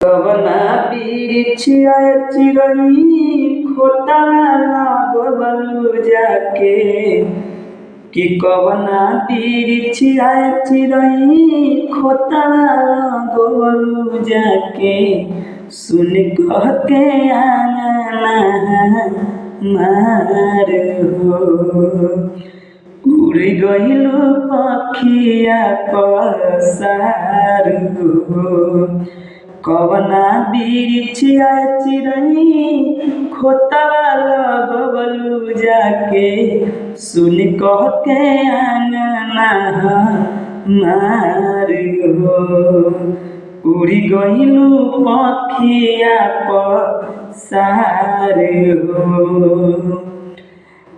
कवना बिछिया चिरई खोता लगवलु जाके कि कवना बिछिया चिरई खोता लगवलु जाके सुन कह के आना मार हो उड़ गइलु पखिया पसार हो कवना बिछिया चिरई खोता लगवलु जाके सुन कह के आंगना मार हो उड़ी गइलु पखिया पसार हो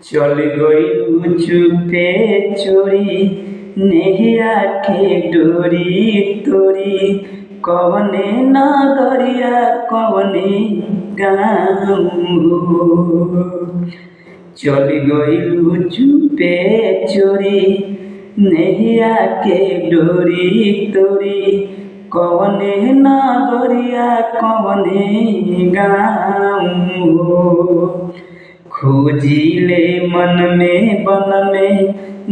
चल गइलु चुपे चोरी नेहिया के डोरी तोरी कवने नगरिया कवने गाँव चल गइलु चुपे चोरी नेहिया के डोरी तोरी कवने नगरिया कवने गाँव खोजिले मन में बन में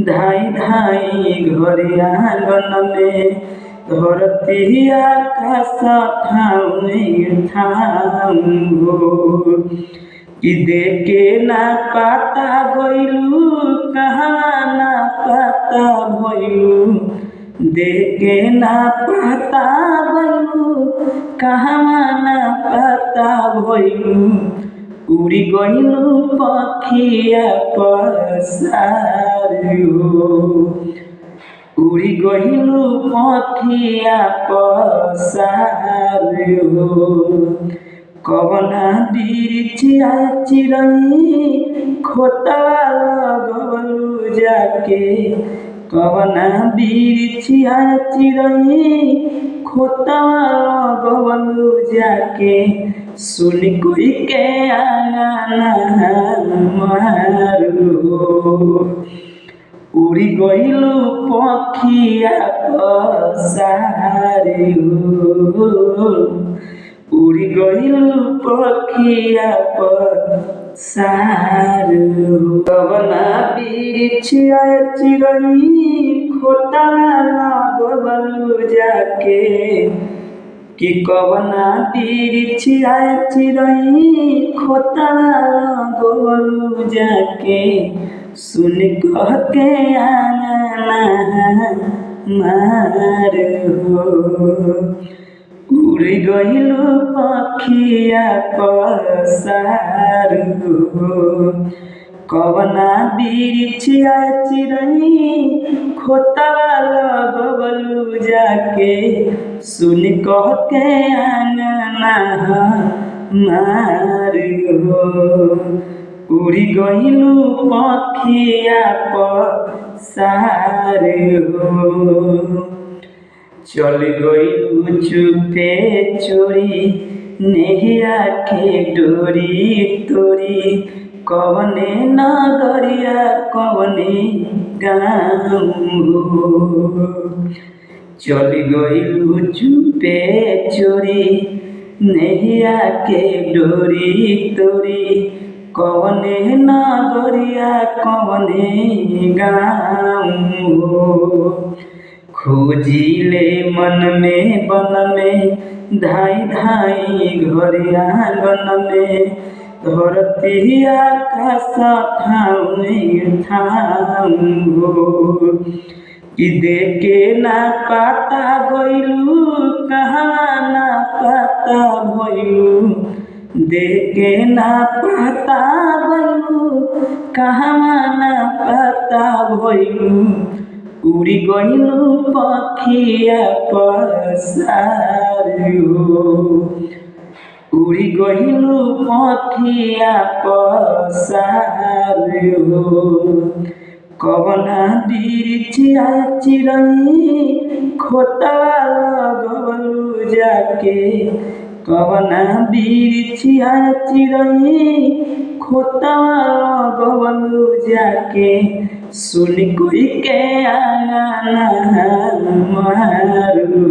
धाई धाई घर आंगन में धरती आकाश ठाऊ कि देखे ना पाता गइलु कहाँ ना पाता भइलु देखे ना पाता गइलु कहाँ ना पाता भइलु उड़ी गइलु पखिया पसार हो उड़ी गइलु पखिया पसार हो कवना बिछिया चिरई खोता लगवलु जाके कवना बिछिया चिरई खोता लगवलु जाके सुन कोई के आंगना मार हो उड़ी गइलु पखिया पसार हो उड़ी गइलु पखिया पसार हो कवना बिछिया चिरई खोता लगवलु जाके कि कवना बिछिया चिरई खोता लगवलु जाके सुन कह के आंगना मार हो उड़ गइलु पखिया पसार हो कवना बिछिया चिरई खोता लगवलु जाके सुन कह के आंगना मार हो उड़ी गइलु पखिया पसार हो चल गइलु चुपे चोरी नेहिया के डोरी तोरी कवने नगरिया कवने गाँव चल गइलु चुपे चोरी नेहिया के डोरी तोरी कवने नगरिया कवने गाँव खोजिले मन में बन में धाई धाई घर आंगन में धरती आकाश ठाऊ कि देखे ना पाता गइलु कहाँ ना पाता भइलु देखे ना पाता गइलु कहाँ ना पाता भइलु उड़ी गइलु पखिया पसार हो उड़ी गइलु पखिया पसार हो कवना बिछिया चिरई खोता लगवलु जाके कवना बिछिया चिरई खोता लगवलु जाके सुन कोई के आंगना मारू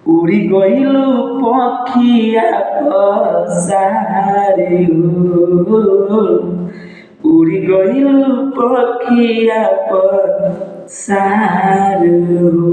उड़ी गइलू पखिया पसारे हो उड़ी गइलू पखिया पसारे हो।